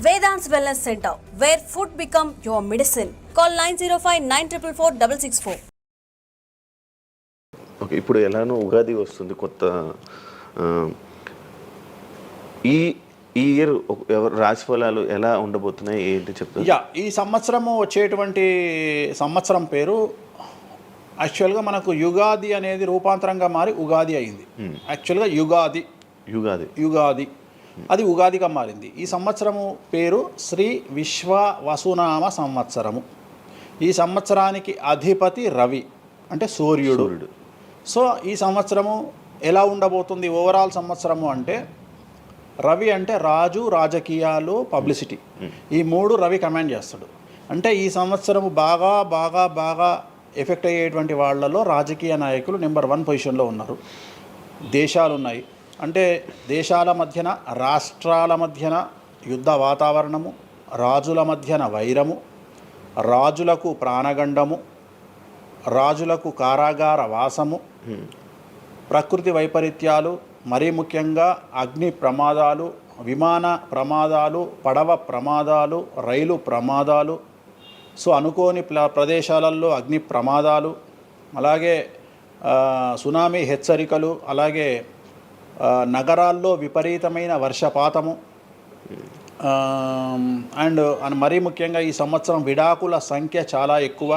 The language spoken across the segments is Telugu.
Vedant's Wellness Center, where food become your medicine. Call 905-944-664. Okay, ఇప్పుడు ఎలానో ఉగాది వస్తుంది కొత్త. ఈ ఇయర్ రాశి ఫలాలు ఎలా ఉండబోతున్నాయి ఏంటి చెప్తారు? ఈ సంవత్సరము వచ్చేటువంటి సంవత్సరం పేరు యాక్చువల్గా మనకు యుగాది అనేది రూపాంతరంగా మారి ఉగాది అయింది. యాక్చువల్గా యుగాది అది ఉగాదిగా మారింది. ఈ సంవత్సరము పేరు శ్రీ విశ్వ వసునామ సంవత్సరము. ఈ సంవత్సరానికి అధిపతి రవి అంటే సూర్యుడు. సో ఈ సంవత్సరము ఎలా ఉండబోతుంది ఓవరాల్ సంవత్సరము అంటే, రవి అంటే రాజు, రాజకీయాలు, పబ్లిసిటీ, ఈ మూడు రవి కమాండ్ చేస్తాడు. అంటే ఈ సంవత్సరము బాగా బాగా బాగా ఎఫెక్ట్ అయ్యేటువంటి వాళ్ళలో రాజకీయ నాయకులు నెంబర్ 1 పొజిషన్లో ఉన్నారు. దేశాలు ఉన్నాయి, అంటే దేశాల మధ్యన, రాష్ట్రాల మధ్యన యుద్ధ వాతావరణము, రాజుల మధ్యన వైరము, రాజులకు ప్రాణగండము, రాజులకు కారాగార వాసము, ప్రకృతి వైపరీత్యాలు, మరీ ముఖ్యంగా అగ్ని ప్రమాదాలు, విమాన ప్రమాదాలు, పడవ ప్రమాదాలు, రైలు ప్రమాదాలు, సో అనుకోని ప్రదేశాలలో అగ్ని ప్రమాదాలు, అలాగే సునామీ హెచ్చరికలు, అలాగే నగరాల్లో విపరీతమైన వర్షపాతము, అండ్ మరీ ముఖ్యంగా ఈ సంవత్సరం విడాకుల సంఖ్య చాలా ఎక్కువ.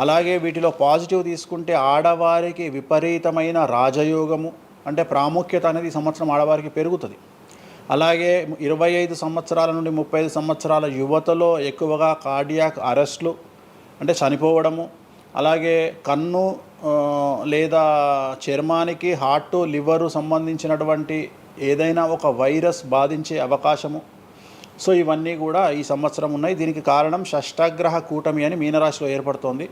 అలాగే వీటిలో పాజిటివ్ తీసుకుంటే ఆడవారికి విపరీతమైన రాజయోగము, అంటే ప్రాముఖ్యత అనేది ఈ సంవత్సరం ఆడవారికి పెరుగుతుంది. అలాగే 25 సంవత్సరాల నుండి 35 సంవత్సరాల యువతలో ఎక్కువగా కార్డియాక్ అరెస్ట్లు అంటే చనిపోవడము, అలాగే కన్ను లేదా చర్మానికి హార్ట్, లివరు సంబంధించినటువంటి ఏదైనా ఒక వైరస్ బాధించే అవకాశము. సో ఇవన్నీ కూడా ఈ సంవత్సరం ఉన్నాయి. దీనికి కారణం షష్టగ్రహ కూటమి అని మీనరాశిలో ఏర్పడుతోంది.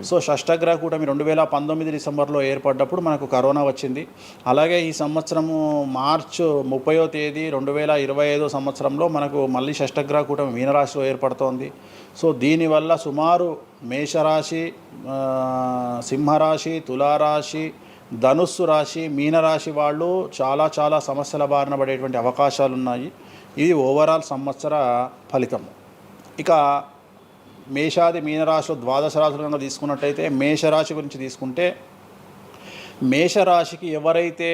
సో షష్టగ్రహ కూటమి 2019 డిసెంబర్లో ఏర్పడ్డప్పుడు మనకు కరోనా వచ్చింది. అలాగే ఈ సంవత్సరము మార్చ్ 30వ తేదీ 2025 సంవత్సరంలో మనకు మళ్ళీ షష్టగ్రహ కూటమి మీనరాశిలో ఏర్పడుతోంది. సో దీనివల్ల సుమారు మేషరాశి, సింహరాశి, తులారాశి, ధనుస్సు రాశి, మీనరాశి వాళ్ళు చాలా చాలా సమస్యల బారిన పడేటువంటి అవకాశాలు ఉన్నాయి. ఇది ఓవరాల్ సంవత్సర ఫలితము. ఇక మేషాది మీనరాశిలో ద్వాదశ రాశులు కనుక తీసుకున్నట్టయితే, మేషరాశి గురించి తీసుకుంటే, మేషరాశికి ఎవరైతే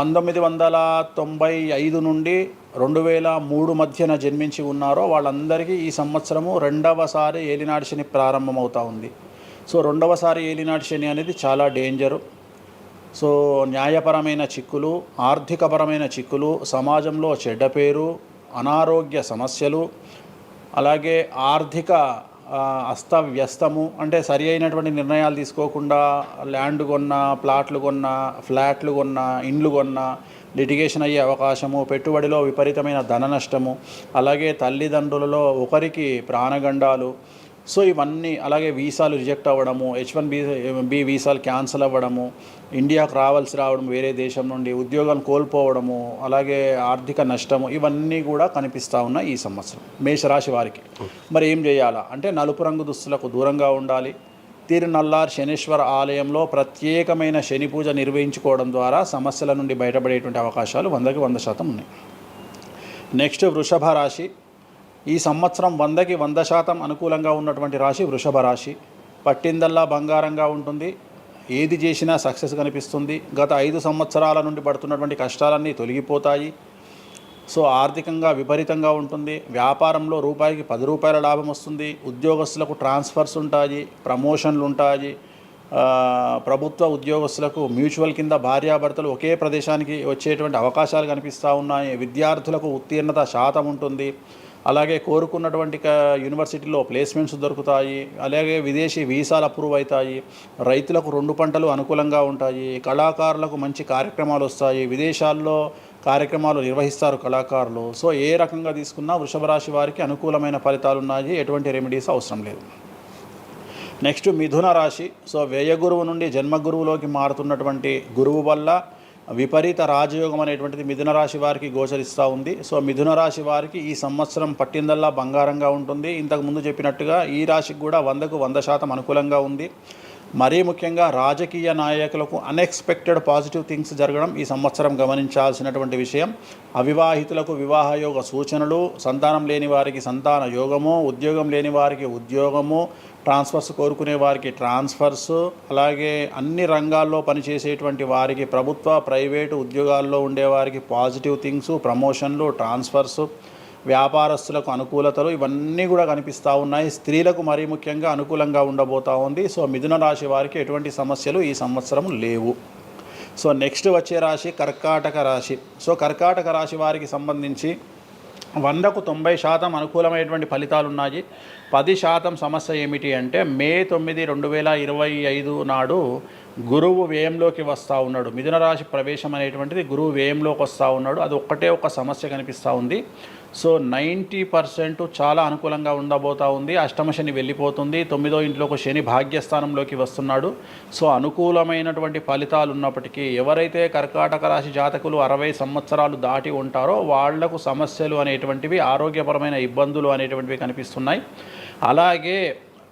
1995 నుండి 2003 మధ్యన జన్మించి ఉన్నారో వాళ్ళందరికీ ఈ సంవత్సరము రెండవసారి ఏలినాటి శని ప్రారంభమవుతూ ఉంది. సో రెండవసారి ఏలినాటి శని అనేది చాలా డేంజరు. సో న్యాయపరమైన చిక్కులు, ఆర్థికపరమైన చిక్కులు, సమాజంలో చెడ్డ పేరు, అనారోగ్య సమస్యలు, అలాగే ఆర్థిక అస్తవ్యస్తము, అంటే సరి అయినటువంటి నిర్ణయాలు తీసుకోకుండా ల్యాండ్ కొన్నా, ప్లాట్లు కొన్నా, ఫ్లాట్లు కొన్నా, ఇండ్లు కొన్నా లిటిగేషన్ అయ్యే అవకాశము, పెట్టుబడిలో విపరీతమైన ధన నష్టము, అలాగే తల్లిదండ్రులలో ఒకరికి ప్రాణగండాలు. సో ఇవన్నీ, అలాగే వీసాలు రిజెక్ట్ అవ్వడము, H1B వీసాలు క్యాన్సిల్ అవ్వడము, ఇండియాకు రావడం వేరే దేశం నుండి, ఉద్యోగాలు కోల్పోవడము, అలాగే ఆర్థిక నష్టము, ఇవన్నీ కూడా కనిపిస్తూ ఉన్నాయి ఈ సంవత్సరం మేషరాశి వారికి. మరి ఏం చేయాలా అంటే, నలుపు రంగు దుస్తులకు దూరంగా ఉండాలి. తిరునల్లార్ శనీశ్వర ఆలయంలో ప్రత్యేకమైన శని పూజ నిర్వహించుకోవడం ద్వారా సమస్యల నుండి బయటపడేటువంటి అవకాశాలు 100కి 100% ఉన్నాయి. నెక్స్ట్ వృషభ రాశి. ఈ సంవత్సరం 100కి 100% అనుకూలంగా ఉన్నటువంటి రాశి వృషభ రాశి. పట్టిందల్లా బంగారంగా ఉంటుంది, ఏది చేసినా సక్సెస్ కనిపిస్తుంది. గత 5 సంవత్సరాల నుండి పడుతున్నటువంటి కష్టాలన్నీ తొలగిపోతాయి. సో ఆర్థికంగా విపరీతంగా ఉంటుంది. వ్యాపారంలో రూపాయికి 10 రూపాయల లాభం వస్తుంది. ఉద్యోగస్తులకు ట్రాన్స్ఫర్స్ ఉంటాయి, ప్రమోషన్లు ఉంటాయి. ప్రభుత్వ ఉద్యోగస్తులకు మ్యూచువల్ కింద భార్యాభర్తలు ఒకే ప్రదేశానికి వచ్చేటువంటి అవకాశాలు కనిపిస్తూ ఉన్నాయి. విద్యార్థులకు ఉత్తీర్ణత శాతం ఉంటుంది. అలాగే కోరుకున్నటువంటి యూనివర్సిటీలో ప్లేస్మెంట్స్ దొరుకుతాయి. అలాగే విదేశీ వీసాలు అప్రూవ్ అవుతాయి. రైతులకు 2 పంటలు అనుకూలంగా ఉంటాయి. కళాకారులకు మంచి కార్యక్రమాలు వస్తాయి. విదేశాల్లో కార్యక్రమాలు నిర్వహిస్తారు కళాకారులు. సో ఏ రకంగా తీసుకున్నా వృషభ రాశి వారికి అనుకూలమైన ఫలితాలు ఉన్నాయి, ఎటువంటి రెమెడీస్ అవసరం లేదు. నెక్స్ట్ మిథున రాశి. సో వ్యయ గురువు నుండి జన్మ గురువులోకి మారుతున్నటువంటి గురువు వల్ల విపరీత రాజయోగం అనేటువంటిది మిథున రాశి వారికి గోచరిస్తూ ఉంది. సో మిథున రాశి వారికి ఈ సంవత్సరం పట్టిందల్లా బంగారంగా ఉంటుంది. ఇంతకుముందు చెప్పినట్టుగా ఈ రాశికి కూడా 100కు 100% అనుకూలంగా ఉంది. మరీ ముఖ్యంగా రాజకీయ నాయకులకు అన్ఎక్స్పెక్టెడ్ పాజిటివ్ థింగ్స్ జరగడం ఈ సంవత్సరం గమనించాల్సినటువంటి విషయం. అవివాహితులకు వివాహయోగ సూచనలు, సంతానం లేని వారికి సంతాన యోగము, ఉద్యోగం లేని వారికి ఉద్యోగము, ట్రాన్స్ఫర్స్ కోరుకునే వారికి ట్రాన్స్ఫర్స్, అలాగే అన్ని రంగాల్లో పనిచేసేటువంటి వారికి ప్రభుత్వ ప్రైవేటు ఉద్యోగాల్లో ఉండేవారికి పాజిటివ్ థింగ్స్, ప్రమోషన్లు, ట్రాన్స్ఫర్స్, వ్యాపారస్తులకు అనుకూలతలు ఇవన్నీ కూడా కనిపిస్తూ ఉన్నాయి. స్త్రీలకు మరీ ముఖ్యంగా అనుకూలంగా ఉండబోతూ ఉంది. సో మిథున రాశి వారికి ఎటువంటి సమస్యలు ఈ సంవత్సరం లేవు. సో నెక్స్ట్ వచ్చే రాశి కర్కాటక రాశి. సో కర్కాటక రాశి వారికి సంబంధించి 100కు 90% అనుకూలమైనటువంటి ఫలితాలు ఉన్నాయి. 10% సమస్య ఏమిటి అంటే మే 9, 2025 నాడు గురువు వ్యయంలోకి వస్తూ ఉన్నాడు. మిథున రాశి ప్రవేశం అనేటువంటిది గురువు వ్యయంలోకి వస్తూ ఉన్నాడు. అది ఒక సమస్య కనిపిస్తూ ఉంది. సో 90% చాలా అనుకూలంగా ఉండబోతూ ఉంది. అష్టమ శని వెళ్ళిపోతుంది. 9వ ఇంట్లోకి శని భాగ్యస్థానంలోకి వస్తున్నాడు. సో అనుకూలమైనటువంటి ఫలితాలు ఉన్నప్పటికీ ఎవరైతే కర్కాటక రాశి జాతకులు 60 సంవత్సరాలు దాటి ఉంటారో వాళ్లకు సమస్యలు అనేటువంటివి, ఆరోగ్యపరమైన ఇబ్బందులు అనేటువంటివి కనిపిస్తున్నాయి. అలాగే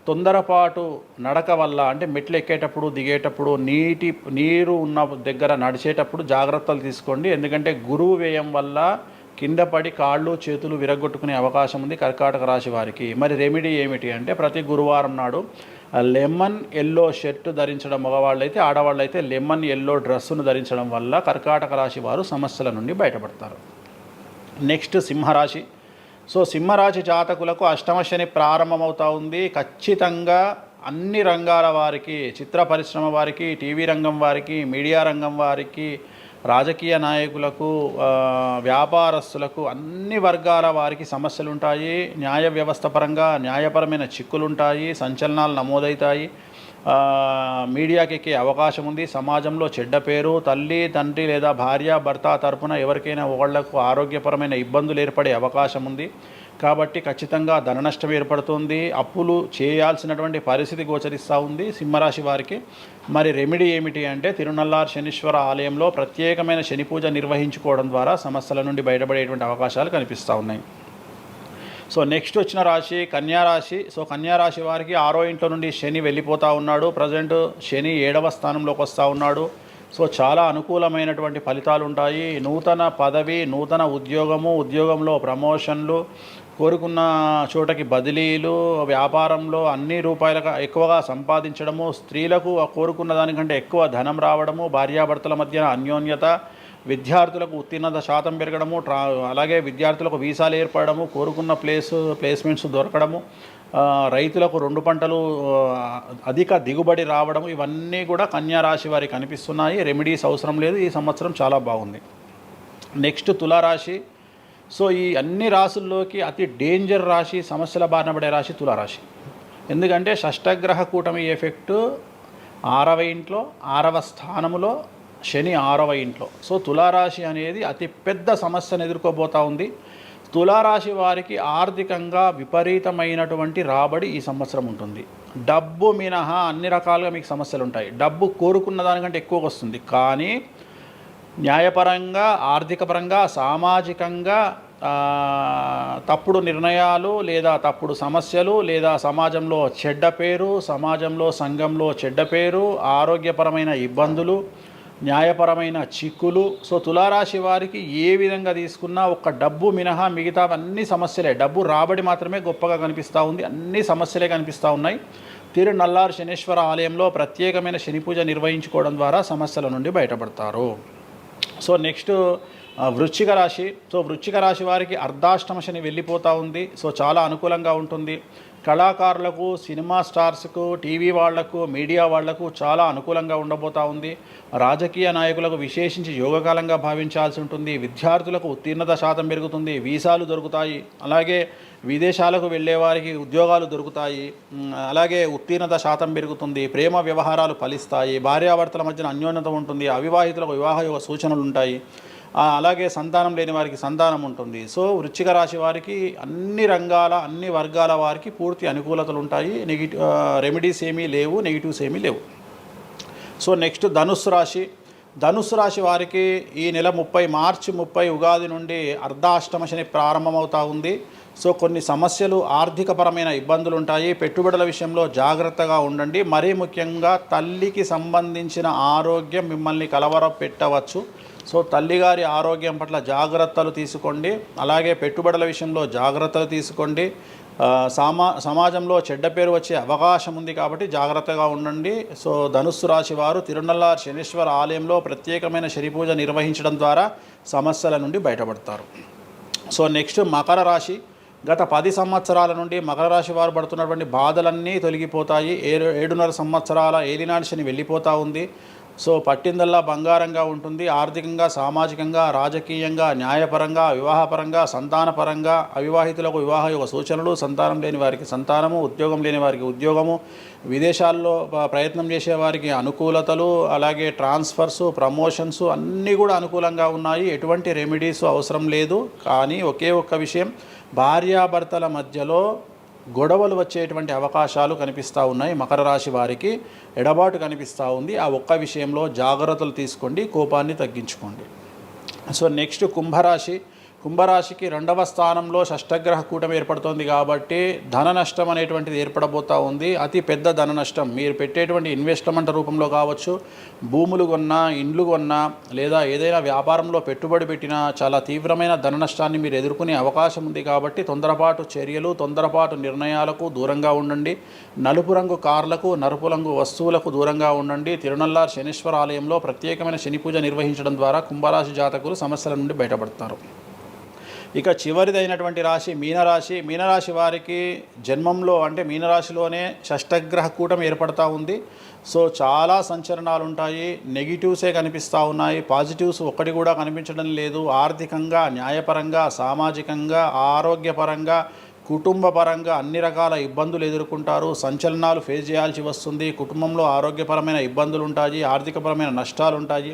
తొందరపాటు నడక వల్ల, అంటే మెట్లు ఎక్కేటప్పుడు దిగేటప్పుడు నీరు ఉన్న దగ్గర నడిచేటప్పుడు జాగ్రత్తలు తీసుకోండి. ఎందుకంటే గురువు వ్యయం వల్ల కింద పడి కాళ్ళు చేతులు విరగొట్టుకునే అవకాశం ఉంది కర్కాటక రాశి వారికి. మరి రెమెడీ ఏమిటి అంటే ప్రతి గురువారం నాడు లెమన్ ఎల్లో షర్ట్ ధరించడం మగవాళ్ళైతే, ఆడవాళ్ళైతే లెమన్ ఎల్లో డ్రెస్సును ధరించడం వల్ల కర్కాటక రాశి వారు సమస్యల నుండి బయటపడతారు. నెక్స్ట్ సింహరాశి. సో సింహరాశి జాతకులకు అష్టమ శని ప్రారంభమవుతూ ఉంది. ఖచ్చితంగా అన్ని రంగాల వారికి, చిత్ర పరిశ్రమ వారికి, టీవీ రంగం వారికి, మీడియా రంగం వారికి, రాజకీయ నాయకులకు, వ్యాపారస్తులకు, అన్ని వర్గాల వారికి సమస్యలు ఉంటాయి. న్యాయ వ్యవస్థ పరంగా న్యాయపరమైన చిక్కులుంటాయి, సంచలనాలు నమోదవుతాయి. మీడియాకి ఎక్కే అవకాశం ఉంది. సమాజంలో చెడ్డ పేరు, తల్లి తండ్రి లేదా భార్య భర్త తరపున ఎవరికైనా వాళ్లకు ఆరోగ్యపరమైన ఇబ్బందులు ఏర్పడే అవకాశం ఉంది. కాబట్టి ఖచ్చితంగా ధన నష్టం ఏర్పడుతుంది. అప్పులు చేయాల్సినటువంటి పరిస్థితి గోచరిస్తూ ఉంది సింహరాశి వారికి. మరి రెమెడీ ఏమిటి అంటే తిరునల్లార్ శనీశ్వర ఆలయంలో ప్రత్యేకమైన శని పూజ నిర్వహించుకోవడం ద్వారా సమస్యల నుండి బయటపడేటువంటి అవకాశాలు కనిపిస్తూ ఉన్నాయి. సో నెక్స్ట్ వచ్చిన రాశి కన్యారాశి. సో కన్యారాశి వారికి 6వ ఇంట్లో నుండి శని వెళ్ళిపోతూ ఉన్నాడు. ప్రజెంట్ శని 7వ స్థానంలోకి వస్తూ ఉన్నాడు. సో చాలా అనుకూలమైనటువంటి ఫలితాలు ఉంటాయి. నూతన పదవి, నూతన ఉద్యోగము, ఉద్యోగంలో ప్రమోషన్లు, కోరుకున్న చోటకి బదిలీలు, వ్యాపారంలో అన్ని రూపాయలకు ఎక్కువగా సంపాదించడము, స్త్రీలకు కోరుకున్న దానికంటే ఎక్కువ ధనం రావడము, భార్యాభర్తల మధ్య అన్యోన్యత, విద్యార్థులకు ఉత్తీర్ణత శాతం పెరగడము, అలాగే విద్యార్థులకు వీసాలు ఏర్పడము, కోరుకున్న ప్లేస్మెంట్స్ దొరకడము, రైతులకు 2 పంటలు అధిక దిగుబడి రావడము, ఇవన్నీ కూడా కన్యా రాశి వారికి కనిపిస్తున్నాయి. రెమెడీస్ అవసరం లేదు. ఈ సంవత్సరం చాలా బాగుంది. నెక్స్ట్ తులారాశి. సో ఈ అన్ని రాశుల్లోకి అతి డేంజర్ రాశి, సమస్యల బారిన పడే రాశి తులారాశి. ఎందుకంటే షష్టగ్రహ కూటమి ఎఫెక్టు 6వ ఇంట్లో, 6వ స్థానములో శని 6వ ఇంట్లో. సో తులారాశి అనేది అతి పెద్ద సమస్యను ఎదుర్కోబోతూ ఉంది. తులారాశి వారికి ఆర్థికంగా విపరీతమైనటువంటి రాబడి ఈ సంవత్సరం ఉంటుంది. డబ్బు మినహా అన్ని రకాలుగా మీకు సమస్యలు ఉంటాయి. డబ్బు కోరుకున్న దానికంటే ఎక్కువగా వస్తుంది, కానీ న్యాయపరంగా, ఆర్థిక పరంగా, సామాజికంగా తప్పుడు నిర్ణయాలు లేదా తప్పుడు సమస్యలు లేదా సమాజంలో చెడ్డ పేరు, సమాజంలో సంఘంలో చెడ్డ పేరు, ఆరోగ్యపరమైన ఇబ్బందులు, న్యాయపరమైన చిక్కులు. సో తులారాశి వారికి ఏ విధంగా తీసుకున్నా ఒక్క డబ్బు మినహా మిగతా అన్ని సమస్యలే. డబ్బు రాబడి మాత్రమే గొప్పగా కనిపిస్తూ ఉంది, అన్ని సమస్యలే కనిపిస్తూ ఉన్నాయి. తిరునల్లార్ శనీశ్వర ఆలయంలో ప్రత్యేకమైన శని పూజ నిర్వహించుకోవడం ద్వారా సమస్యల నుండి బయటపడతారు. సో నెక్స్ట్ వృశ్చిక రాశి. సో వృశ్చిక రాశి వారికి అర్ధాష్టమ శని వెళ్ళిపోతూ ఉంది. సో చాలా అనుకూలంగా ఉంటుంది. కళాకారులకు, సినిమా స్టార్స్కు, టీవీ వాళ్లకు, మీడియా వాళ్లకు చాలా అనుకూలంగా ఉండబోతూ ఉంది. రాజకీయ నాయకులకు విశేషించి యోగకాలంగా భావించాల్సి ఉంటుంది. విద్యార్థులకు ఉత్తీర్ణత శాతం పెరుగుతుంది, వీసాలు దొరుకుతాయి. అలాగే విదేశాలకు వెళ్ళే వారికి ఉద్యోగాలు దొరుకుతాయి. అలాగే ఉత్తీర్ణత శాతం పెరుగుతుంది. ప్రేమ వ్యవహారాలు ఫలిస్తాయి. భార్యాభర్తల మధ్యన అన్యోన్యత ఉంటుంది. అవివాహితులకు వివాహ సూచనలు ఉంటాయి. అలాగే సంతానం లేని వారికి సంతానం ఉంటుంది. సో వృశ్చిక రాశి వారికి అన్ని రంగాల, అన్ని వర్గాల వారికి పూర్తి అనుకూలతలు ఉంటాయి. రెమెడీస్ ఏమీ లేవు, నెగిటివ్స్ ఏమీ లేవు. సో నెక్స్ట్ ధనుస్సు రాశి. ధనుస్సు రాశి వారికి ఈ నెల మార్చి 30 ఉగాది నుండి అర్ధాష్టమ శని ప్రారంభమవుతా ఉంది. సో కొన్ని సమస్యలు, ఆర్థికపరమైన ఇబ్బందులు ఉంటాయి. పెట్టుబడుల విషయంలో జాగ్రత్తగా ఉండండి. మరీ ముఖ్యంగా తల్లికి సంబంధించిన ఆరోగ్యం మిమ్మల్ని కలవరపెట్టవచ్చు. సో తల్లిగారి ఆరోగ్యం పట్ల జాగ్రత్తలు తీసుకోండి. అలాగే పెట్టుబడుల విషయంలో జాగ్రత్తలు తీసుకోండి. సమాజంలో చెడ్డ పేరు వచ్చే అవకాశం ఉంది కాబట్టి జాగ్రత్తగా ఉండండి. సో ధనుస్సు రాశి వారు తిరునల్లార్ శనీశ్వర ఆలయంలో ప్రత్యేకమైన శని పూజ నిర్వహించడం ద్వారా సమస్యల నుండి బయటపడతారు. సో నెక్స్ట్ మకర రాశి. గత 10 సంవత్సరాల నుండి మకర రాశి వారు పడుతున్నటువంటి బాధలన్నీ తొలగిపోతాయి. 7.5 సంవత్సరాల ఏలినాటి శని వెళ్ళిపోతూ ఉంది. సో పట్టిందల్లా బంగారంగా ఉంటుంది. ఆర్థికంగా, సామాజికంగా, రాజకీయంగా, న్యాయపరంగా, వివాహపరంగా, సంతానపరంగా, అవివాహితులకు వివాహ యొక్క సూచనలు, సంతానం లేని వారికి సంతానము, ఉద్యోగం లేని వారికి ఉద్యోగము, విదేశాల్లో ప్రయత్నం చేసే వారికి అనుకూలతలు, అలాగే ట్రాన్స్ఫర్సు, ప్రమోషన్స్ అన్నీ కూడా అనుకూలంగా ఉన్నాయి. ఎటువంటి రెమెడీస్ అవసరం లేదు. కానీ ఒకే ఒక్క విషయం, భార్యాభర్తల మధ్యలో గొడవలు వచ్చేటువంటి అవకాశాలు కనిపిస్తూ ఉన్నాయి. మకర రాశి వారికి ఎడబాటు కనిపిస్తూ ఉంది. ఆ ఒక్క విషయంలో జాగ్రత్తలు తీసుకోండి, కోపాన్ని తగ్గించుకోండి. సో నెక్స్ట్ కుంభరాశి. కుంభరాశికి 2వ స్థానంలో షష్టగ్రహ కూటమి ఏర్పడుతోంది కాబట్టి ధన నష్టం అనేటువంటిది ఏర్పడబోతూ ఉంది. అతి పెద్ద ధన నష్టం మీరు పెట్టేటువంటి ఇన్వెస్ట్మెంట్ రూపంలో కావచ్చు, భూములు కొన్నా, ఇండ్లు కొన్నా, లేదా ఏదైనా వ్యాపారంలో పెట్టుబడి పెట్టినా చాలా తీవ్రమైన ధన నష్టాన్ని మీరు ఎదుర్కొనే అవకాశం ఉంది. కాబట్టి తొందరపాటు చర్యలు, తొందరపాటు నిర్ణయాలకు దూరంగా ఉండండి. నలుపు రంగు కార్లకు, నలుపు రంగు వస్తువులకు దూరంగా ఉండండి. తిరునల్లార్ శనీశ్వర ఆలయంలో ప్రత్యేకమైన శని పూజ నిర్వహించడం ద్వారా కుంభరాశి జాతకులు సమస్యల నుండి బయటపడతారు. ఇక చివరిదైనటువంటి రాశి మీనరాశి. మీనరాశి వారికి జన్మంలో అంటే మీనరాశిలోనే షష్టగ్రహ కూటమి ఏర్పడతా ఉంది. సో చాలా సంచలనాలు ఉంటాయి. నెగిటివ్సే కనిపిస్తూ ఉన్నాయి, పాజిటివ్స్ ఒక్కటి కూడా కనిపించడం లేదు. ఆర్థికంగా, న్యాయపరంగా, సామాజికంగా, ఆరోగ్యపరంగా, కుటుంబపరంగా అన్ని రకాల ఇబ్బందులు ఎదుర్కొంటారు. సంచలనాలు ఫేస్ చేయాల్సి వస్తుంది. కుటుంబంలో ఆరోగ్యపరమైన ఇబ్బందులు ఉంటాయి, ఆర్థికపరమైన నష్టాలు ఉంటాయి,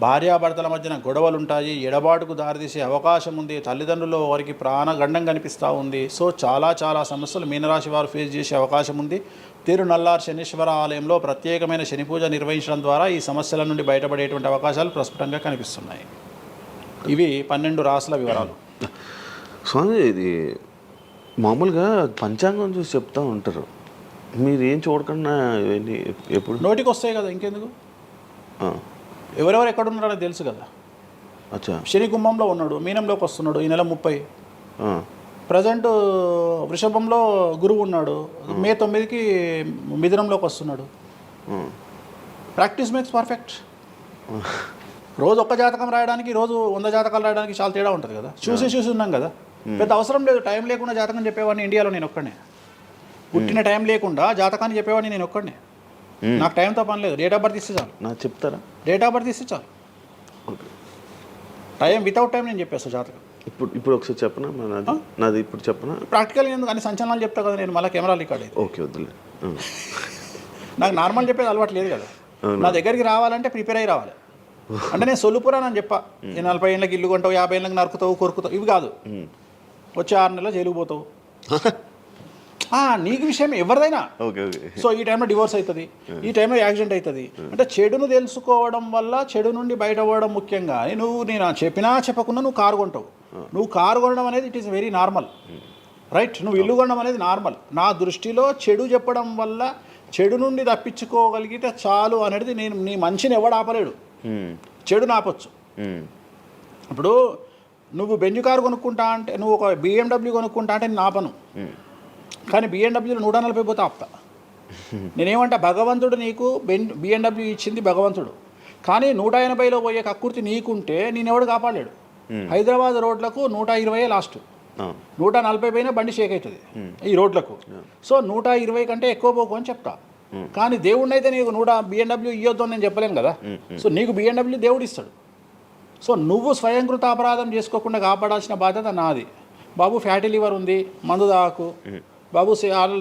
భార్యాభర్తల మధ్యన గొడవలు ఉంటాయి, ఎడబాటుకు దారితీసే అవకాశం ఉంది. తల్లిదండ్రుల్లో వారికి ప్రాణగండం కనిపిస్తూ ఉంది. సో చాలా సమస్యలు మీనరాశి వారు ఫేస్ చేసే అవకాశం ఉంది. తిరునల్లార్ శనీశ్వర ఆలయంలో ప్రత్యేకమైన శని పూజ నిర్వహించడం ద్వారా ఈ సమస్యల నుండి బయటపడేటువంటి అవకాశాలు ప్రస్ఫుటంగా కనిపిస్తున్నాయి. ఇవి 12 రాశుల వివరాలు. స్వామి, ఇది మామూలుగా పంచాంగం చూసి చెప్తూ ఉంటారు. మీరు ఏం చూడకుండా ఇవన్నీ ఎప్పుడు నోటికి వస్తాయి కదా, ఇంకెందుకు? ఎవరెవరు ఎక్కడున్నారో తెలుసు కదా. అచ్చా. శని కుంభంలో ఉన్నాడు, మీనంలోకి వస్తున్నాడు ఈ నెల 30. ప్రజెంట్ వృషభంలో గురువు ఉన్నాడు, మే 9కి మిథునంలోకి వస్తున్నాడు. Practice makes perfect. రోజు ఒక్క జాతకం రాయడానికి, రోజు 100 జాతకాలు రాయడానికి చాలా తేడా ఉంటుంది కదా. చూసి ఉన్నాం కదా. పెద్ద అవసరం లేదు. టైం లేకుండా జాతకం చెప్పేవాడిని ఇండియాలో నేను ఒక్కడే. పుట్టిన టైం లేకుండా జాతకాన్ని చెప్పేవాడిని నేను ఒక్కడే. నాకు టైంతో పని లేదు. డేట్ ఆఫ్ బర్త్ ఇస్తే చాలు. నాకు చెప్తారా? డేట్ ఆఫ్ బర్త్ ఇస్తే చాలు. టైం వితౌట్ టైం నేను చెప్పేస్తాను జాతకం. ఇప్పుడు ఒకసారి చెప్పనా? నాది ఇప్పుడు చెప్పనా? ప్రాక్టికల్ ఎందుకు అన్ని సంచలనాలు చెప్తా కదా నేను. మళ్ళీ కెమెరా రికార్డ్ అయితే ఓకే, వద్దులే. నాకు నార్మల్ చెప్పేది అలవాటు లేదు కదా. నా దగ్గరికి రావాలంటే ప్రిపేర్ అయ్యి రావాలి. అంటే నేను సొల్లుపురానని చెప్పా. 40 ఏళ్ళకి ఇల్లు కొంటావు, 50 ఏళ్ళకి నరుకుతావు, కొరుకుతావు, ఇవి కాదు. వచ్చే 6 నెలలు జైలుకు పోతావు. నీకు విషయం ఎవరిదైనా. సో ఈ టైంలో డివోర్స్ అవుతుంది, ఈ టైంలో యాక్సిడెంట్ అవుతుంది. అంటే చెడును తెలుసుకోవడం వల్ల చెడు నుండి బయటపడడం ముఖ్యంగా. నేను చెప్పినా చెప్పకుండా నువ్వు కారు కొంటావు. నువ్వు కారు కొనడం అనేది it is very normal, right? నువ్వు ఇల్లు కొనడం అనేది నార్మల్. నా దృష్టిలో చెడు చెప్పడం వల్ల చెడు నుండి తప్పించుకోగలిగితే చాలు అనేది. నేను నీ మంచిని ఎవడు ఆపలేడు, చెడు ఆపొచ్చు. ఇప్పుడు నువ్వు బెంజ్ కారు కొనుక్కుంటా అంటే, నువ్వు ఒక BMW కొనుక్కుంటా అంటే నేను ఆపను. కానీ BMW 140 పోతే ఆపుతా. నేనేమంటా, భగవంతుడు నీకు BMW ఇచ్చింది భగవంతుడు. కానీ 180లో పోయే కక్కుర్తి నీకుంటే నేనెవడు కాపాడలేడు. హైదరాబాద్ రోడ్లకు 120 లాస్ట్. 140 పైన బండి షేక్ అవుతుంది ఈ రోడ్లకు. సో 120 కంటే ఎక్కువ పోకు అని చెప్తా. కానీ దేవుడిని అయితే నీకు BMW ఇవ్వద్దు అని నేను చెప్పలేను కదా. సో నీకు BMW దేవుడు ఇస్తాడు. సో నువ్వు స్వయంకృత అపరాధం చేసుకోకుండా కాపాడాల్సిన బాధ్యత నాది. బాబు ఫ్యాటీ లివర్ ఉంది, మందు తాకు. బాబు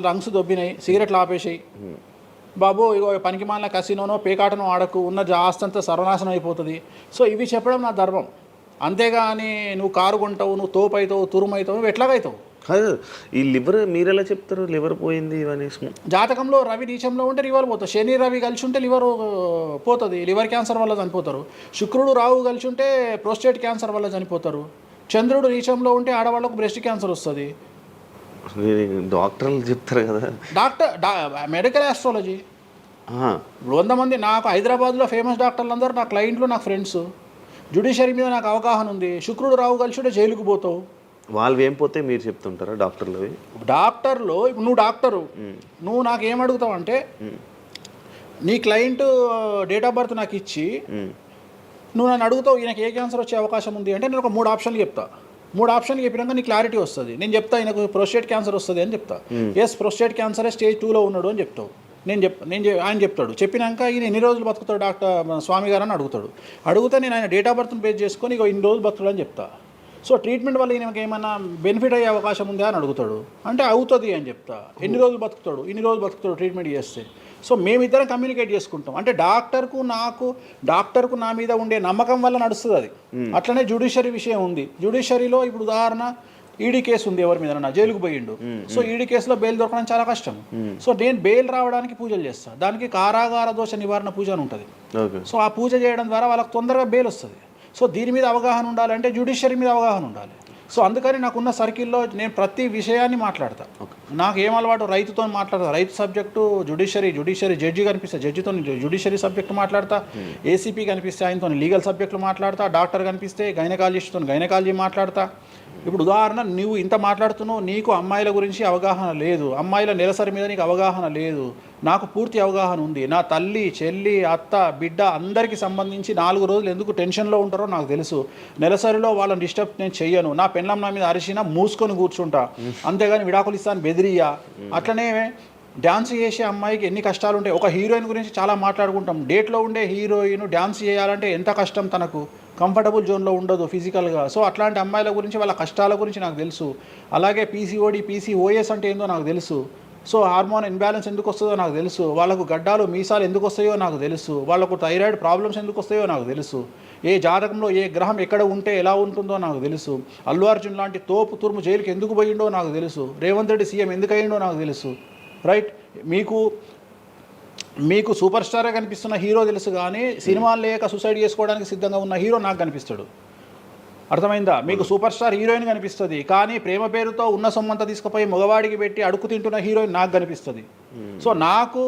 రంగ్స్ దొబ్బినాయి, సిగరెట్లు ఆపేసాయి. బాబు ఇగో పనికి మాలిన కసినోనో పేకాటనో ఆడకు, ఉన్న ఆస్తంతా సర్వనాశనం అయిపోతుంది. సో ఇవి చెప్పడం నా ధర్మం. అంతేగాని నువ్వు కారు కొంటావు, నువ్వు తోపు అవుతావు, తురుము అవుతావు, నువ్వు ఎట్లాగవుతావు? కాదు ఈ లివర్ మీరు ఎలా చెప్తారు లివర్ పోయింది ఇవన్నీ జాతకంలో రవి నీచంలో ఉంటే లివర్ పోతుంది, శని రవి కలిసి ఉంటే లివర్ పోతుంది, లివర్ క్యాన్సర్ వల్ల చనిపోతారు. శుక్రుడు రాహు కలిసి ఉంటే ప్రోస్టేట్ క్యాన్సర్ వల్ల చనిపోతారు. చంద్రుడు నీచంలో ఉంటే ఆడవాళ్ళకు బ్రెస్ట్ క్యాన్సర్ వస్తుంది. డాక్టర్లు చెప్తారు కదా. Medical astrology. ఇప్పుడు 100 మంది నాకు హైదరాబాద్లో ఫేమస్ డాక్టర్లు అందరూ నా క్లయింట్లు, నాకు ఫ్రెండ్స్. జ్యుడిషియరీ మీద నాకు అవగాహన ఉంది. శుక్రుడు రాహు కలిసి ఉంటే జైలుకు పోతావు. వాళ్ళు ఏం పోతే మీరు చెప్తుంటారా డాక్టర్లు? డాక్టర్లు ఇప్పుడు నువ్వు డాక్టరు, నువ్వు నాకు ఏం అడుగుతావు అంటే నీ క్లయింట్ డేట్ ఆఫ్ బర్త్ నాకు ఇచ్చి నువ్వు నన్ను అడుగుతావు ఈయనకి ఏ క్యాన్సర్ వచ్చే అవకాశం ఉంది అంటే నేను ఒక 3 ఆప్షన్లు చెప్తా. 3 ఆప్షన్లు చెప్పినాక నీ క్లారిటీ వస్తుంది. నేను చెప్తా ఈయనకు ప్రోస్టేట్ క్యాన్సర్ వస్తుంది అని చెప్తా. ఎస్ ప్రోస్టేట్ క్యాన్సరే స్టేజ్ 2లో ఉన్నాడు అని చెప్తావు. ఆయన చెప్తాడు. చెప్పినాక ఈయన ఎన్ని రోజులు బతుకుతాడు డాక్టర్ స్వామి గారు అని అడుగుతాడు. అడిగితే నేను ఆయన డేట్ ఆఫ్ బర్త్ని బేస్ చేసుకొని ఇక ఇన్ని రోజులు బతుకుతాడు అని చెప్తా. సో ట్రీట్మెంట్ వల్ల ఈయనకి ఏమైనా బెనిఫిట్ అయ్యే అవకాశం ఉందా అని అడుగుతాడు. అంటే అవుతుంది అని చెప్తా. ఎన్ని రోజులు బతుకుతాడు, ఇన్ని రోజులు బతుకుతాడు ట్రీట్మెంట్ చేస్తే. సో మేమిద్దరం కమ్యూనికేట్ చేసుకుంటాం. అంటే డాక్టర్కు నా మీద ఉండే నమ్మకం వల్ల నడుస్తుంది అది. అట్లనే జ్యుడిషియరీ విషయం ఉంది. జ్యుడిషియరీలో ఇప్పుడు ఉదాహరణ ఈడీ కేసు ఉంది, ఎవరి మీద జైలుకు పోయిండు. సో ఈడీ కేసులో బెయిల్ దొరకడం చాలా కష్టం. సో నేను బెయిల్ రావడానికి పూజలు చేస్తాను. దానికి కారాగార దోష నివారణ పూజ అని ఉంటుంది. సో ఆ పూజ చేయడం ద్వారా వాళ్ళకి తొందరగా బెయిల్ వస్తుంది. సో దీని మీద అవగాహన ఉండాలంటే జ్యుడిషియరీ మీద అవగాహన ఉండాలి. సో అందుకని నాకున్న సర్కిల్లో నేను ప్రతి విషయాన్ని మాట్లాడతా. నాకు ఏం అలవాటు, రైతుతో మాట్లాడతా. రైతు సబ్జెక్టు జుడిషియరీ జడ్జి కనిపిస్తే జడ్జితో జుడిషియరీ సబ్జెక్టు మాట్లాడతా. ఏసీపీ కనిపిస్తే ఆయనతో లీగల్ సబ్జెక్టులు మాట్లాడతా. డాక్టర్ కనిపిస్తే గైనకాలజిస్ట్తో గైనకాలజీ మాట్లాడతా. ఇప్పుడు ఉదాహరణ నువ్వు ఇంత మాట్లాడుతున్నావు, నీకు అమ్మాయిల గురించి అవగాహన లేదు, అమ్మాయిల నెలసరి మీద నీకు అవగాహన లేదు. నాకు పూర్తి అవగాహన ఉంది. నా తల్లి, చెల్లి, అత్త, బిడ్డ అందరికీ సంబంధించి 4 రోజులు ఎందుకు టెన్షన్లో ఉంటారో నాకు తెలుసు. నెలసరిలో వాళ్ళని డిస్టర్బ్ నేను చెయ్యను. నా పెళ్ళం నా మీద అరిచినా మూసుకొని కూర్చుంటా, అంతేగాని విడాకులు ఇస్తాను బెదిరియా. అట్లనే డ్యాన్స్ చేసే అమ్మాయికి ఎన్ని కష్టాలు ఉంటాయి. ఒక హీరోయిన్ గురించి చాలా మాట్లాడుకుంటాం. డేట్లో ఉండే హీరోయిన్ డ్యాన్స్ చేయాలంటే ఎంత కష్టం, తనకు కంఫర్టబుల్ జోన్లో ఉండదు ఫిజికల్గా. సో అట్లాంటి అమ్మాయిల గురించి, వాళ్ళ కష్టాల గురించి నాకు తెలుసు. అలాగే పీసీఓడి, పీసీఓఎస్ అంటే ఏందో నాకు తెలుసు. సో హార్మోన్ ఇన్బ్యాలెన్స్ ఎందుకు వస్తుందో నాకు తెలుసు. వాళ్ళకు గడ్డాలు మీసాలు ఎందుకు వస్తాయో నాకు తెలుసు. వాళ్ళకు థైరాయిడ్ ప్రాబ్లమ్స్ ఎందుకు వస్తాయో నాకు తెలుసు. ఏ జాతకంలో ఏ గ్రహం ఎక్కడ ఉంటే ఎలా ఉంటుందో నాకు తెలుసు. అల్లు అర్జున్ లాంటి తోపు తురుము జైలుకి ఎందుకు పోయిండో నాకు తెలుసు. రేవంత్ రెడ్డి సీఎం ఎందుకు అయ్యిండో నాకు తెలుసు. రైట్, మీకు సూపర్ స్టారే కనిపిస్తున్న హీరో తెలుసు, కానీ సినిమాలు లేక సూసైడ్ చేసుకోవడానికి సిద్ధంగా ఉన్న హీరో నాకు కనిపిస్తాడు. అర్థమైందా? మీకు సూపర్ స్టార్ హీరోయిన్ కనిపిస్తుంది, కానీ ప్రేమ పేరుతో ఉన్న సొమ్మంతా తీసుకుపోయి మగవాడికి పెట్టి అడుగు తింటున్న హీరోయిన్ నాకు కనిపిస్తుంది. సో నాకు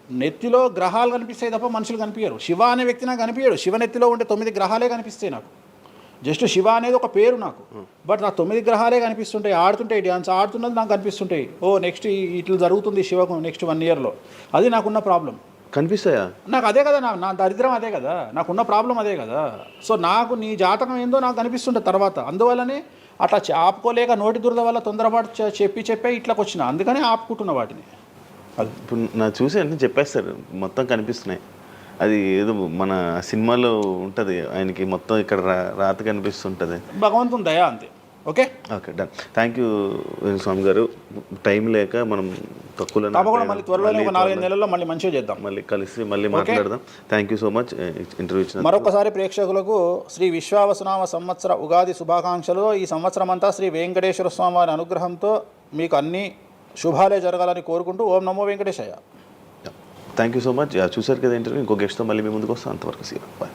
నెత్తిలో గ్రహాలు కనిపిస్తాయి తప్ప మనుషులు కనిపించరు. శివ అనే వ్యక్తి నాకు కనిపించడు. శివ నెత్తిలో ఉండే 9 గ్రహాలే కనిపిస్తాయి నాకు. జస్ట్ శివ అనేది ఒక పేరు నాకు, బట్ నా 9 గ్రహాలే కనిపిస్తుంటాయి. ఆడుతుంటాయి, డ్యాన్స్ ఆడుతున్నది నాకు కనిపిస్తుంటాయి. నెక్స్ట్ ఇట్లా జరుగుతుంది శివకు నెక్స్ట్ 1 ఇయర్లో. అది నాకున్న ప్రాబ్లం. కనిపిస్తాయా? నాకు అదే కదా, నా దరిద్రం అదే కదా, నాకున్న ప్రాబ్లం అదే కదా. సో నాకు నీ జాతకం ఏందో నాకు కనిపిస్తుంటుంది తర్వాత. అందువల్లనే అట్లా ఆపుకోలేక నోటి దురద వల్ల తొందరపాటు చెప్పే ఇట్లాకి వచ్చిన. అందుకనే ఆపుకుంటున్న వాటిని. అది ఇప్పుడు నా చూసి అన్నీ చెప్పేస్తారు, మొత్తం కనిపిస్తున్నాయి. అది ఏదో మన సినిమాలో ఉంటుంది, ఆయనకి మొత్తం ఇక్కడ రాత కనిపిస్తుంటుంది. భగవంతుని దయ అంతే. Okay done. థ్యాంక్ యూ స్వామి గారు. టైం లేక మనం తక్కువ తప్పకుండా మళ్ళీ త్వరలో ఒక 4-5 నెలల్లో మళ్ళీ మంచిగా చేద్దాం, మళ్ళీ కలిసి మళ్ళీ మాట్లాడదాం. Thank you so much interview ఇచ్చిన. మరొకసారి ప్రేక్షకులకు శ్రీ విశ్వావసునామ సంవత్సర ఉగాది శుభాకాంక్షలు. ఈ సంవత్సరం అంతా శ్రీ వెంకటేశ్వర స్వామి వారి అనుగ్రహంతో మీకు అన్ని శుభాలే జరగాలని కోరుకుంటూ ఓం నమో Venkateshayya. Thank you so much. చూసారు కదా ఇంటర్వ్యూ. ఇంకో గెస్ట్తో మళ్ళీ మీ ముందుకు వస్తాం. అంతవరకు సీ బాయ్.